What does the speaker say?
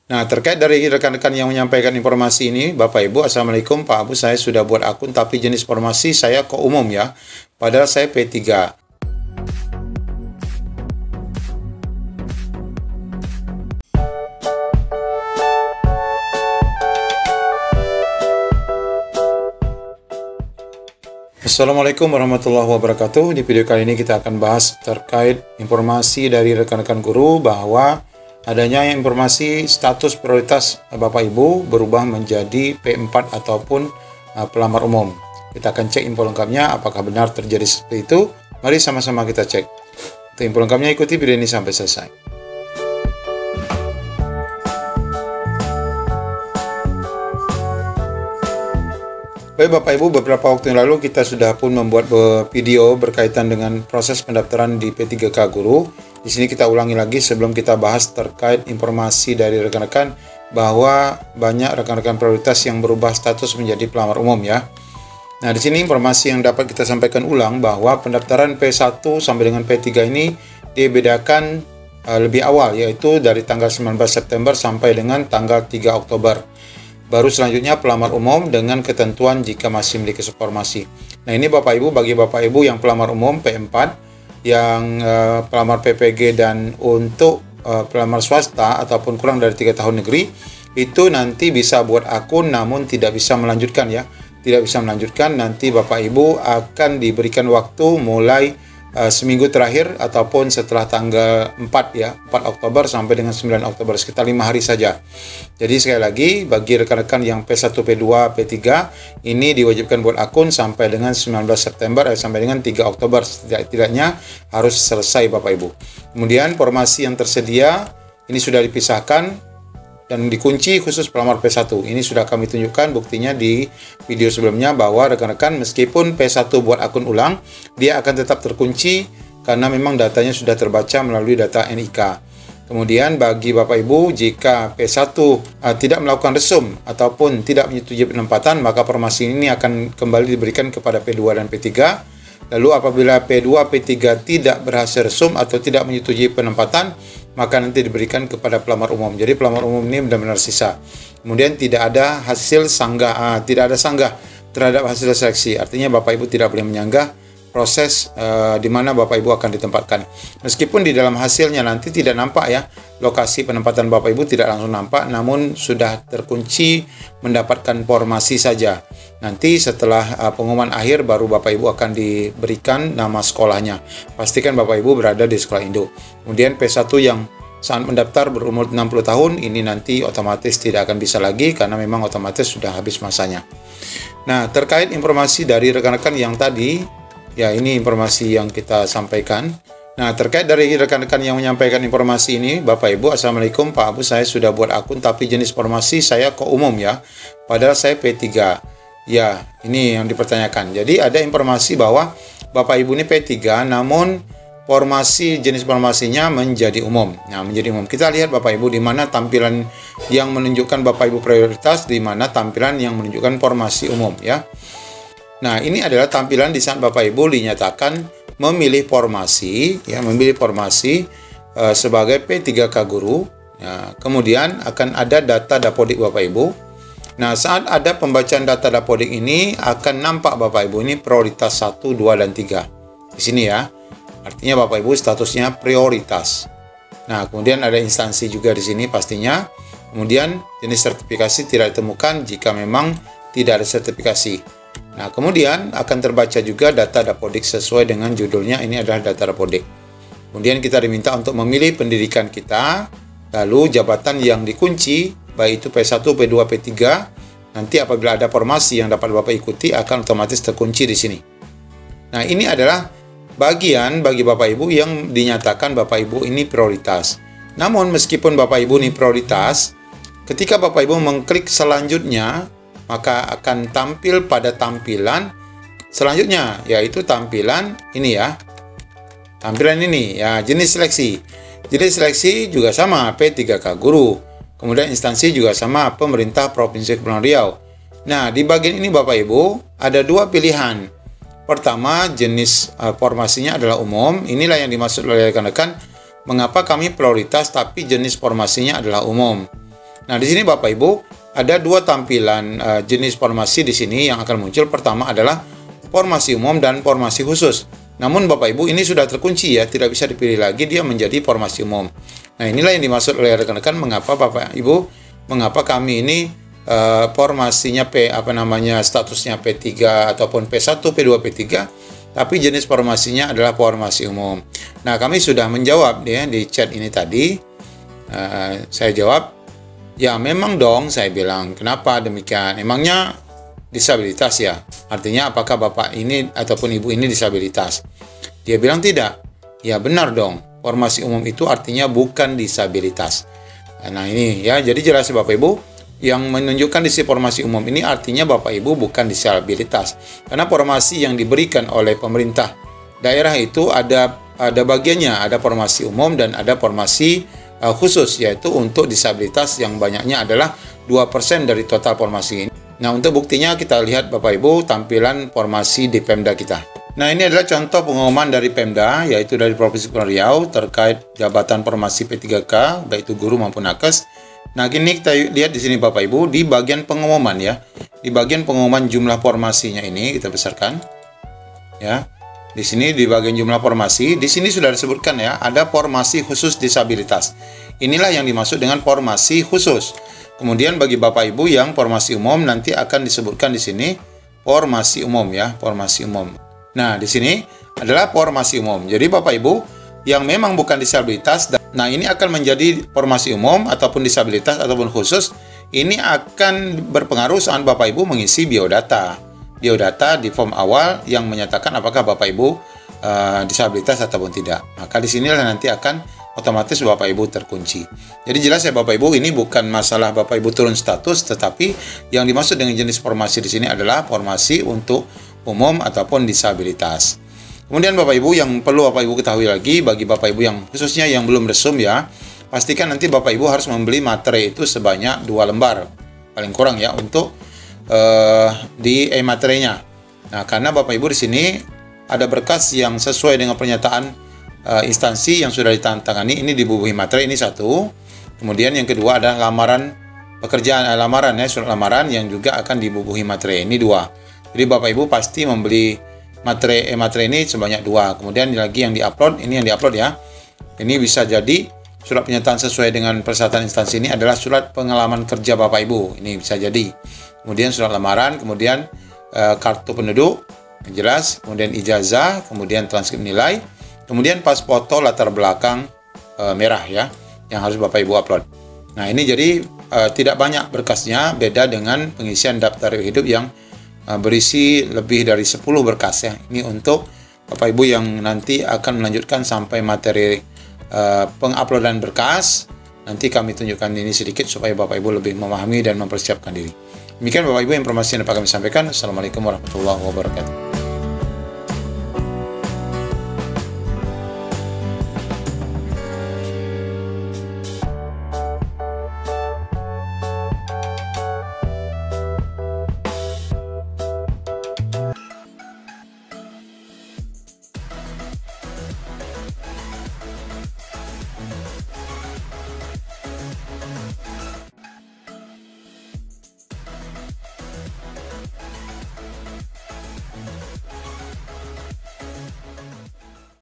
Nah, terkait dari rekan-rekan yang menyampaikan informasi ini, Bapak Ibu, Assalamualaikum, Pak Abu, saya sudah buat akun, tapi jenis formasi saya kok umum ya, padahal saya P3. Assalamualaikum warahmatullahi wabarakatuh. Di video kali ini kita akan bahas terkait informasi dari rekan-rekan guru bahwa adanya informasi status prioritas Bapak Ibu berubah menjadi P4 ataupun pelamar umum. Kita akan cek info lengkapnya apakah benar terjadi seperti itu. Mari sama-sama kita cek. Untuk info lengkapnya ikuti video ini sampai selesai. Baik Bapak Ibu, beberapa waktu yang lalu kita sudah pun membuat video berkaitan dengan proses pendaftaran di P3K Guru. Di sini kita ulangi lagi sebelum kita bahas terkait informasi dari rekan-rekan bahwa banyak rekan-rekan prioritas yang berubah status menjadi pelamar umum ya. Nah, di sini informasi yang dapat kita sampaikan ulang bahwa pendaftaran P1 sampai dengan P3 ini dibedakan lebih awal, yaitu dari tanggal 19 September sampai dengan tanggal 3 Oktober. Baru selanjutnya pelamar umum dengan ketentuan jika masih memiliki formasi. Nah, ini Bapak Ibu, bagi Bapak Ibu yang pelamar umum P4, yang pelamar PPG dan untuk pelamar swasta ataupun kurang dari 3 tahun negeri, itu nanti bisa buat akun namun tidak bisa melanjutkan ya. Tidak bisa melanjutkan, nanti Bapak Ibu akan diberikan waktu mulai seminggu terakhir ataupun setelah tanggal 4 ya, 4 Oktober sampai dengan 9 Oktober, sekitar 5 hari saja. Jadi sekali lagi, bagi rekan-rekan yang P1, P2, P3 ini diwajibkan buat akun sampai dengan 19 September sampai dengan 3 Oktober setidaknya harus selesai Bapak Ibu. Kemudian formasi yang tersedia ini sudah dipisahkan dan dikunci khusus pelamar P1. Ini sudah kami tunjukkan buktinya di video sebelumnya bahwa rekan-rekan meskipun P1 buat akun ulang, dia akan tetap terkunci karena memang datanya sudah terbaca melalui data NIK. Kemudian bagi Bapak Ibu, jika P1 tidak melakukan resum ataupun tidak menyetujui penempatan, maka formasi ini akan kembali diberikan kepada P2 dan P3. Lalu apabila P2, P3 tidak berhasil resum atau tidak menyetujui penempatan, maka nanti diberikan kepada pelamar umum. Jadi pelamar umum ini benar-benar sisa. Kemudian tidak ada hasil sanggah, tidak ada sanggah terhadap hasil seleksi. Artinya Bapak Ibu tidak boleh menyanggah proses di mana Bapak Ibu akan ditempatkan. Meskipun di dalam hasilnya nanti tidak nampak ya, lokasi penempatan Bapak Ibu tidak langsung nampak, namun sudah terkunci mendapatkan formasi saja. Nanti setelah pengumuman akhir baru Bapak Ibu akan diberikan nama sekolahnya. Pastikan Bapak Ibu berada di sekolah induk. Kemudian P1 yang saat mendaftar berumur 60 tahun ini nanti otomatis tidak akan bisa lagi karena memang otomatis sudah habis masanya. Nah, terkait informasi dari rekan-rekan yang tadi, ya ini informasi yang kita sampaikan. Nah, terkait dari rekan-rekan yang menyampaikan informasi ini, Bapak Ibu, Assalamualaikum, Pak Abu, saya sudah buat akun tapi jenis formasi saya kok umum ya, padahal saya P3. Ya, ini yang dipertanyakan. Jadi ada informasi bahwa Bapak Ibu ini P3 namun formasi jenis formasinya menjadi umum. Nah, menjadi umum. Kita lihat Bapak Ibu di mana tampilan yang menunjukkan Bapak Ibu prioritas, di mana tampilan yang menunjukkan formasi umum ya. Nah, ini adalah tampilan di saat Bapak Ibu dinyatakan memilih formasi ya, memilih formasi sebagai P3K Guru. Ya, kemudian akan ada data dapodik Bapak Ibu. Nah, saat ada pembacaan data dapodik ini akan nampak Bapak Ibu ini prioritas 1, 2, dan 3. Di sini ya. Artinya Bapak Ibu statusnya prioritas. Nah, kemudian ada instansi juga di sini pastinya. Kemudian jenis sertifikasi tidak ditemukan jika memang tidak ada sertifikasi. Nah, kemudian akan terbaca juga data dapodik sesuai dengan judulnya, ini adalah data dapodik. Kemudian kita diminta untuk memilih pendidikan kita, lalu jabatan yang dikunci, baik itu P1, P2, P3, nanti apabila ada formasi yang dapat Bapak ikuti akan otomatis terkunci di sini. Nah, ini adalah bagian bagi Bapak Ibu yang dinyatakan Bapak Ibu ini prioritas. Namun meskipun Bapak Ibu ini prioritas, ketika Bapak Ibu mengklik selanjutnya, maka akan tampil pada tampilan selanjutnya, yaitu tampilan ini ya. Tampilan ini ya, jenis seleksi. Jenis seleksi juga sama, P3K Guru. Kemudian instansi juga sama, pemerintah Provinsi Kepulauan Riau. Nah, di bagian ini Bapak Ibu ada dua pilihan. Pertama, jenis formasinya adalah umum. Inilah yang dimaksud oleh rekan-rekan mengapa kami prioritas tapi jenis formasinya adalah umum. Nah, di sini Bapak Ibu ada dua tampilan jenis formasi di sini yang akan muncul. Pertama adalah formasi umum dan formasi khusus. Namun Bapak Ibu ini sudah terkunci ya, tidak bisa dipilih lagi, dia menjadi formasi umum. Nah, inilah yang dimaksud oleh rekan-rekan mengapa Bapak Ibu, mengapa kami ini formasinya statusnya P3 ataupun P1, P2, P3, tapi jenis formasinya adalah formasi umum. Nah, kami sudah menjawab ya di chat ini tadi. Saya jawab, ya memang dong, saya bilang, kenapa demikian? Emangnya disabilitas ya? Artinya apakah Bapak ini ataupun Ibu ini disabilitas? Dia bilang tidak. Ya benar dong, formasi umum itu artinya bukan disabilitas. Nah ini ya, jadi jelas Bapak Ibu, yang menunjukkan di formasi umum ini artinya Bapak Ibu bukan disabilitas. Karena formasi yang diberikan oleh pemerintah daerah itu ada bagiannya, ada formasi umum dan ada formasi khusus, yaitu untuk disabilitas yang banyaknya adalah 2% dari total formasi ini. Nah, untuk buktinya kita lihat Bapak Ibu tampilan formasi di Pemda kita. Nah, ini adalah contoh pengumuman dari Pemda, yaitu dari Provinsi Kepulauan Riau terkait jabatan formasi P3K, baik itu guru maupun nakes. Nah, ini kita lihat di sini Bapak Ibu di bagian pengumuman ya. Di bagian pengumuman jumlah formasinya ini kita besarkan. Ya. Di sini di bagian jumlah formasi, di sini sudah disebutkan ya, ada formasi khusus disabilitas. Inilah yang dimaksud dengan formasi khusus. Kemudian bagi Bapak Ibu yang formasi umum nanti akan disebutkan di sini formasi umum ya, formasi umum. Nah, di sini adalah formasi umum. Jadi Bapak Ibu yang memang bukan disabilitas, nah ini akan menjadi formasi umum ataupun disabilitas ataupun khusus, ini akan berpengaruh saat Bapak Ibu mengisi biodata. Biodata di form awal yang menyatakan apakah Bapak Ibu disabilitas ataupun tidak. Maka di sinilah nanti akan otomatis Bapak Ibu terkunci. Jadi jelas ya Bapak Ibu, ini bukan masalah Bapak Ibu turun status, tetapi yang dimaksud dengan jenis formasi di sini adalah formasi untuk umum ataupun disabilitas. Kemudian Bapak Ibu yang perlu Bapak Ibu ketahui lagi, bagi Bapak Ibu yang khususnya yang belum resum ya, pastikan nanti Bapak Ibu harus membeli materai itu sebanyak 2 lembar paling kurang ya untuk di e-materainya. Nah, karena Bapak Ibu di sini ada berkas yang sesuai dengan pernyataan instansi yang sudah ditandatangani, ini dibubuhi materai, ini satu. Kemudian yang kedua ada lamaran pekerjaan, lamaran ya, surat lamaran yang juga akan dibubuhi materai, ini 2. Jadi Bapak Ibu pasti membeli materai ini sebanyak 2. Kemudian lagi yang diupload, ini yang diupload ya. Ini bisa jadi surat pernyataan sesuai dengan persyaratan instansi, ini adalah surat pengalaman kerja Bapak Ibu, ini bisa jadi. Kemudian surat lamaran, kemudian kartu penduduk, jelas, kemudian ijazah, kemudian transkrip nilai, kemudian pas foto latar belakang merah ya, yang harus Bapak Ibu upload. Nah ini jadi tidak banyak berkasnya, beda dengan pengisian daftar hidup yang berisi lebih dari 10 berkas ya. Ini untuk Bapak Ibu yang nanti akan melanjutkan sampai materi penguploadan berkas. Nanti kami tunjukkan ini sedikit supaya Bapak Ibu lebih memahami dan mempersiapkan diri. Demikian Bapak Ibu informasi yang dapat kami sampaikan. Assalamualaikum warahmatullahi wabarakatuh.